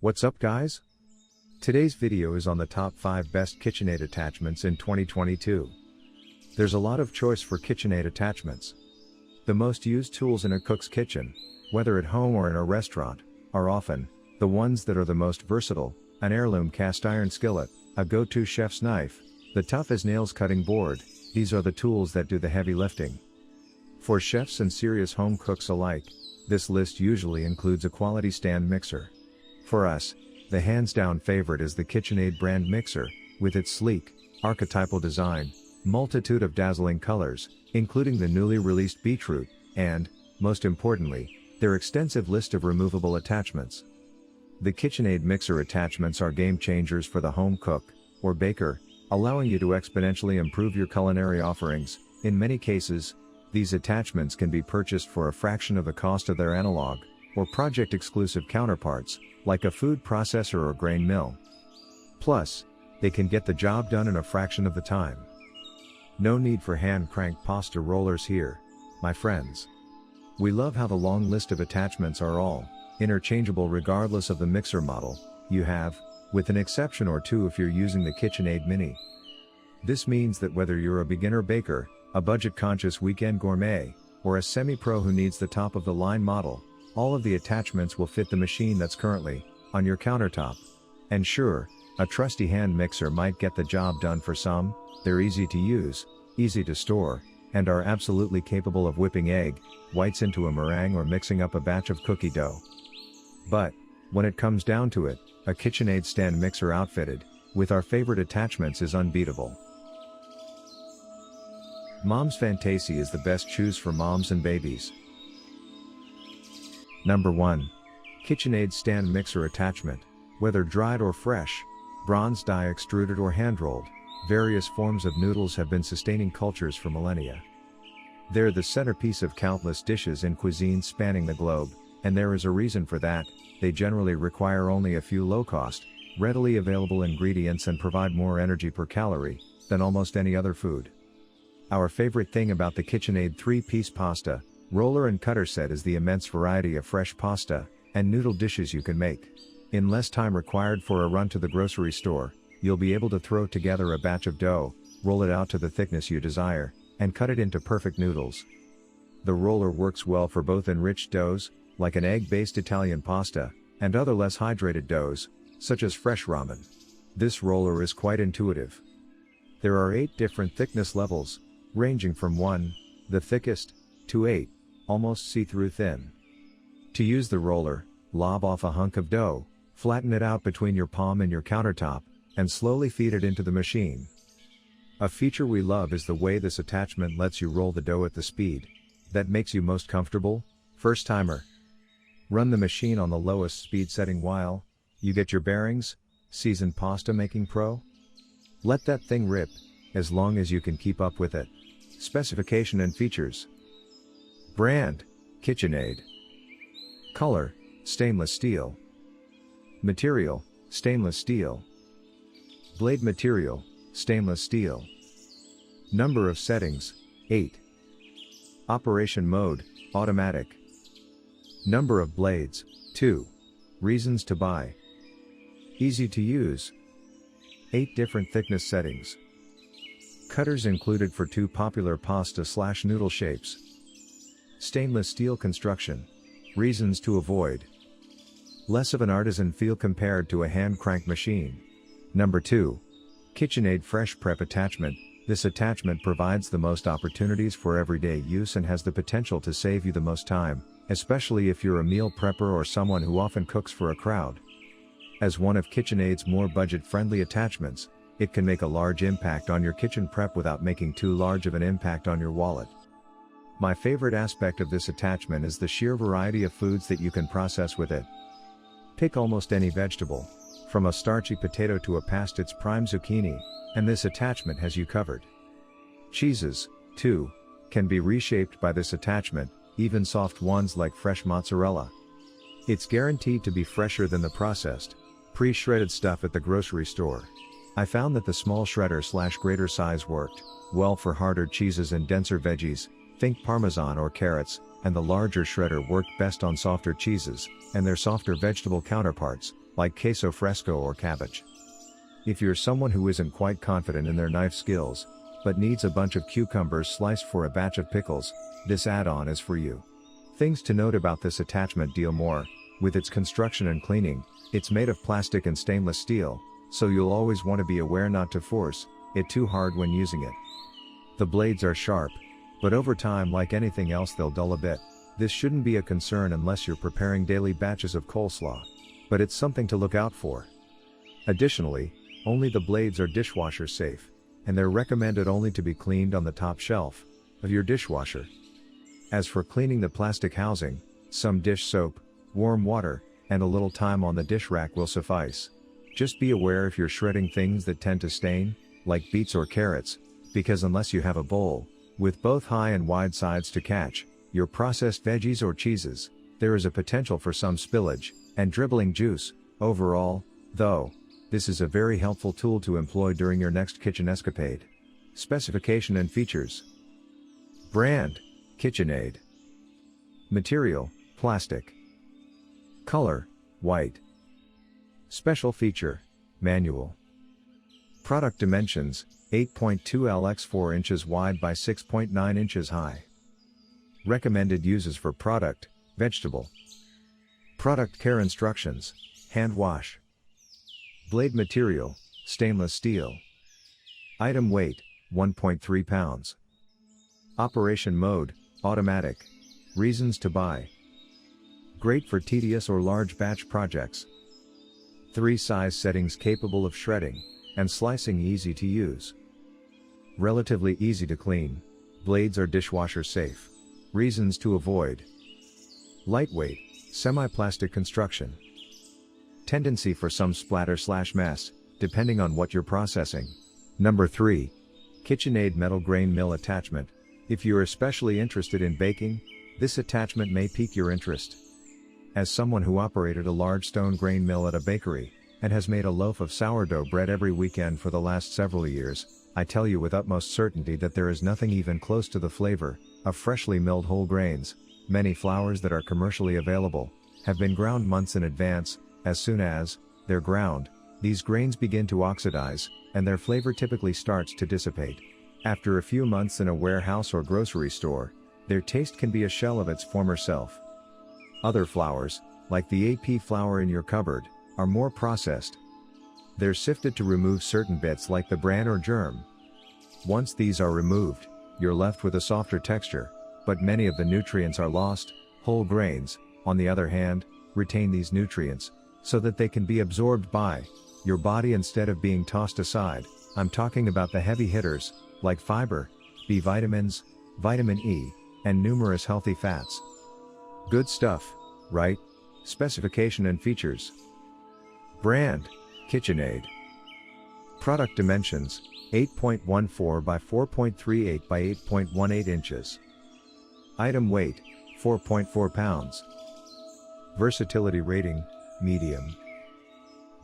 What's up guys? Today's video is on the top 5 best KitchenAid attachments in 2022. There's a lot of choice for KitchenAid attachments. The most used tools in a cook's kitchen, whether at home or in a restaurant, are often the ones that are the most versatile: an heirloom cast iron skillet, a go-to chef's knife, the tough as nails cutting board. These are the tools that do the heavy lifting. For chefs and serious home cooks alike, this list usually includes a quality stand mixer. For us, the hands-down favorite is the KitchenAid brand mixer, with its sleek, archetypal design, multitude of dazzling colors, including the newly released beetroot, and, most importantly, their extensive list of removable attachments. The KitchenAid mixer attachments are game changers for the home cook, or baker, allowing you to exponentially improve your culinary offerings. In many cases, these attachments can be purchased for a fraction of the cost of their analog, or project-exclusive counterparts, like a food processor or grain mill. Plus, they can get the job done in a fraction of the time. No need for hand-cranked pasta rollers here, my friends. We love how the long list of attachments are all interchangeable regardless of the mixer model you have, with an exception or two if you're using the KitchenAid Mini. This means that whether you're a beginner baker, a budget-conscious weekend gourmet, or a semi-pro who needs the top-of-the-line model, all of the attachments will fit the machine that's currently on your countertop. And sure, a trusty hand mixer might get the job done for some. They're easy to use, easy to store, and are absolutely capable of whipping egg whites into a meringue or mixing up a batch of cookie dough. But, when it comes down to it, a KitchenAid stand mixer outfitted with our favorite attachments is unbeatable. Mom's Fantacy is the best choice for moms and babies. Number 1. KitchenAid stand mixer attachment. Whether dried or fresh, bronze die extruded or hand-rolled, various forms of noodles have been sustaining cultures for millennia. They're the centerpiece of countless dishes in cuisines spanning the globe, and there is a reason for that. They generally require only a few low-cost, readily available ingredients and provide more energy per calorie than almost any other food. Our favorite thing about the KitchenAid 3-piece pasta roller and cutter set is the immense variety of fresh pasta and noodle dishes you can make. In less time required for a run to the grocery store, you'll be able to throw together a batch of dough, roll it out to the thickness you desire, and cut it into perfect noodles. The roller works well for both enriched doughs, like an egg-based Italian pasta, and other less hydrated doughs, such as fresh ramen. This roller is quite intuitive. There are 8 different thickness levels, ranging from 1, the thickest, to 8, almost see-through thin. To use the roller, lob off a hunk of dough, flatten it out between your palm and your countertop, and slowly feed it into the machine. A feature we love is the way this attachment lets you roll the dough at the speed that makes you most comfortable. First timer, run the machine on the lowest speed setting while you get your bearings. Seasoned pasta making pro? Let that thing rip, as long as you can keep up with it. Specification and features. Brand: KitchenAid. Color: stainless steel. Material: stainless steel. Blade material: stainless steel. Number of settings: 8. Operation mode: automatic. Number of blades: 2. Reasons to buy: easy to use. 8 different thickness settings. Cutters included for 2 popular pasta/noodle shapes. Stainless steel construction. Reasons to avoid: less of an artisan feel compared to a hand-crank machine. Number 2. KitchenAid Fresh Prep Attachment. This attachment provides the most opportunities for everyday use and has the potential to save you the most time, especially if you're a meal prepper or someone who often cooks for a crowd. As one of KitchenAid's more budget-friendly attachments, it can make a large impact on your kitchen prep without making too large of an impact on your wallet. My favorite aspect of this attachment is the sheer variety of foods that you can process with it. Pick almost any vegetable, from a starchy potato to a past its prime zucchini, and this attachment has you covered. Cheeses, too, can be reshaped by this attachment, even soft ones like fresh mozzarella. It's guaranteed to be fresher than the processed, pre-shredded stuff at the grocery store. I found that the small shredder/grater size worked well for harder cheeses and denser veggies, think Parmesan or carrots, and the larger shredder worked best on softer cheeses and their softer vegetable counterparts, like queso fresco or cabbage. If you're someone who isn't quite confident in their knife skills, but needs a bunch of cucumbers sliced for a batch of pickles, this add-on is for you. Things to note about this attachment deal more, with its construction and cleaning. It's made of plastic and stainless steel, so you'll always want to be aware not to force it too hard when using it. The blades are sharp, but over time, like anything else, they'll dull a bit. This shouldn't be a concern unless you're preparing daily batches of coleslaw, but it's something to look out for. Additionally, only the blades are dishwasher safe, and they're recommended only to be cleaned on the top shelf of your dishwasher. As for cleaning the plastic housing, some dish soap, warm water, and a little time on the dish rack will suffice. Just be aware if you're shredding things that tend to stain, like beets or carrots, because unless you have a bowl with both high and wide sides to catch your processed veggies or cheeses, there is a potential for some spillage and dribbling juice. Overall, though, this is a very helpful tool to employ during your next kitchen escapade. Specification and features. Brand: KitchenAid. Material: plastic. Color: white. Special feature: manual. Product dimensions: 8.2 x 4 inches wide by 6.9 inches high. Recommended uses for product: vegetable. Product care instructions: hand wash. Blade material: stainless steel. Item weight: 1.3 pounds. Operation mode: automatic. Reasons to buy: great for tedious or large batch projects. 3 size settings capable of shredding and slicing, easy to use. Relatively easy to clean. Blades are dishwasher safe. Reasons to avoid: lightweight, semi-plastic construction. Tendency for some splatter/mess, depending on what you're processing. Number 3. KitchenAid metal grain mill attachment. If you're especially interested in baking, this attachment may pique your interest. As someone who operated a large stone grain mill at a bakery, and has made a loaf of sourdough bread every weekend for the last several years, I tell you with utmost certainty that there is nothing even close to the flavor of freshly milled whole grains. Many flours that are commercially available have been ground months in advance. As soon as they're ground, these grains begin to oxidize, and their flavor typically starts to dissipate. After a few months in a warehouse or grocery store, their taste can be a shell of its former self. Other flours, like the AP flour in your cupboard, are more processed. They're sifted to remove certain bits like the bran or germ. Once these are removed, you're left with a softer texture, but many of the nutrients are lost. Whole grains, on the other hand, retain these nutrients, so that they can be absorbed by your body instead of being tossed aside. I'm talking about the heavy hitters, like fiber, B vitamins, vitamin E, and numerous healthy fats. Good stuff, right? Specification and features. Brand: KitchenAid. Product dimensions: 8.14 by 4.38 by 8.18 inches. Item weight: 4.4 pounds. Versatility rating: medium.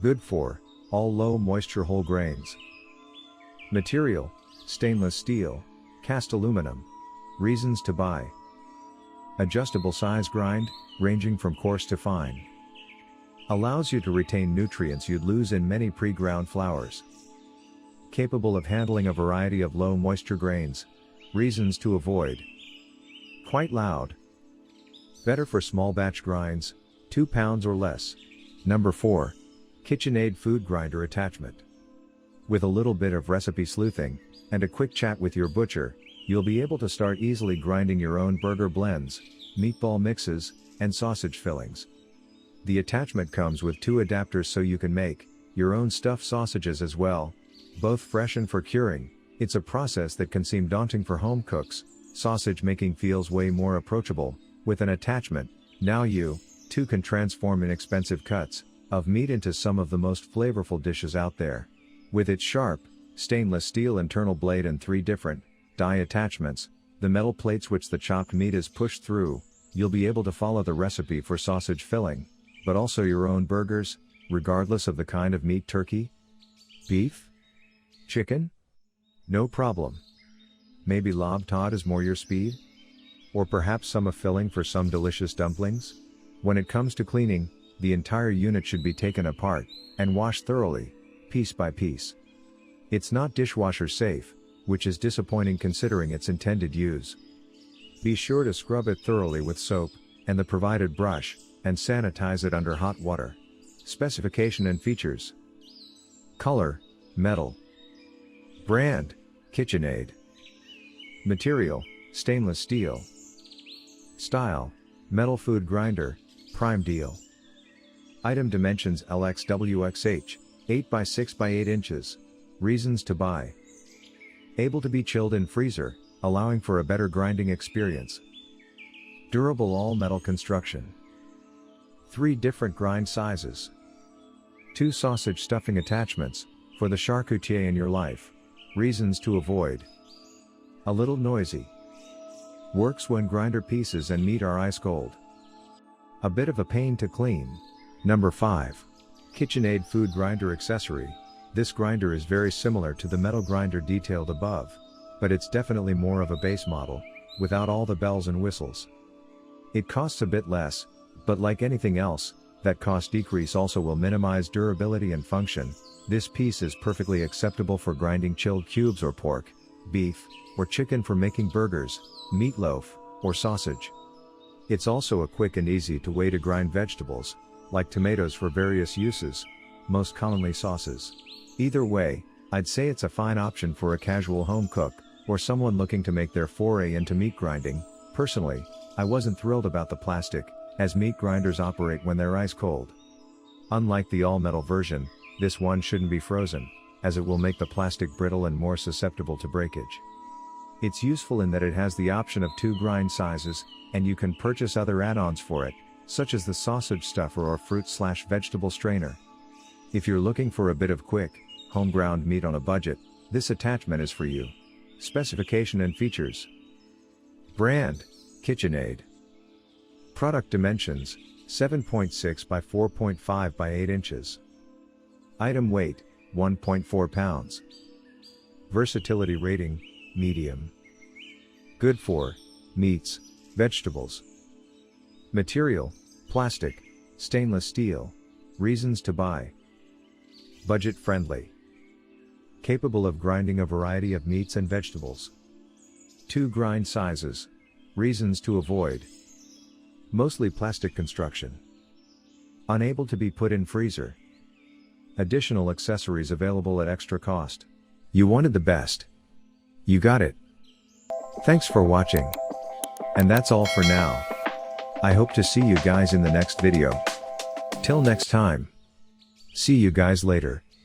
Good for all low moisture whole grains. Material: stainless steel, cast aluminum. Reasons to buy: adjustable size grind, ranging from coarse to fine. Allows you to retain nutrients you'd lose in many pre-ground flours. Capable of handling a variety of low moisture grains. Reasons to avoid: quite loud. Better for small batch grinds, 2 pounds or less. Number 4. KitchenAid food grinder attachment. With a little bit of recipe sleuthing, and a quick chat with your butcher, you'll be able to start easily grinding your own burger blends, meatball mixes, and sausage fillings. The attachment comes with 2 adapters so you can make your own stuffed sausages as well, both fresh and for curing. It's a process that can seem daunting for home cooks. Sausage making feels way more approachable with an attachment. Now you, too, can transform inexpensive cuts of meat into some of the most flavorful dishes out there. With its sharp, stainless steel internal blade and 3 different die attachments, the metal plates which the chopped meat is pushed through, you'll be able to follow the recipe for sausage filling, but also your own burgers, regardless of the kind of meat: turkey, beef, chicken? No problem. Maybe lob tod is more your speed? Or perhaps some filling for some delicious dumplings? When it comes to cleaning, the entire unit should be taken apart and washed thoroughly, piece by piece. It's not dishwasher safe, which is disappointing considering its intended use. Be sure to scrub it thoroughly with soap and the provided brush, and sanitize it under hot water. Specification and features. Color, metal. Brand, KitchenAid. Material, stainless steel. Style, metal food grinder, prime deal. Item dimensions LXWXH, 8 by 6 by 8 inches. Reasons to buy. Able to be chilled in freezer, allowing for a better grinding experience. Durable all-metal construction. 3 different grind sizes. 2 sausage stuffing attachments, for the charcutier in your life. Reasons to avoid. A little noisy. Works when grinder pieces and meat are ice cold. A bit of a pain to clean. Number 5. KitchenAid Food Grinder Accessory. This grinder is very similar to the metal grinder detailed above, but it's definitely more of a base model, without all the bells and whistles. It costs a bit less, but like anything else, that cost decrease also will minimize durability and function. This piece is perfectly acceptable for grinding chilled cubes or pork, beef, or chicken for making burgers, meatloaf, or sausage. It's also a quick and easy way to grind vegetables, like tomatoes for various uses, most commonly sauces. Either way, I'd say it's a fine option for a casual home cook, or someone looking to make their foray into meat grinding. Personally, I wasn't thrilled about the plastic, as meat grinders operate when they're ice cold. Unlike the all-metal version, this one shouldn't be frozen, as it will make the plastic brittle and more susceptible to breakage. It's useful in that it has the option of 2 grind sizes, and you can purchase other add-ons for it, such as the sausage stuffer or fruit/vegetable strainer. If you're looking for a bit of quick, home-ground meat on a budget, this attachment is for you. Specification and features. Brand, KitchenAid. Product dimensions, 7.6 by 4.5 by 8 inches. Item weight, 1.4 pounds. Versatility rating, medium. Good for meats, vegetables. Material, plastic, stainless steel. Reasons to buy. Budget friendly. Capable of grinding a variety of meats and vegetables. 2 grind sizes. Reasons to avoid. Mostly plastic construction. Unable to be put in freezer. Additional accessories available at extra cost. You wanted the best. You got it. Thanks for watching. And that's all for now. I hope to see you guys in the next video. Till next time. See you guys later.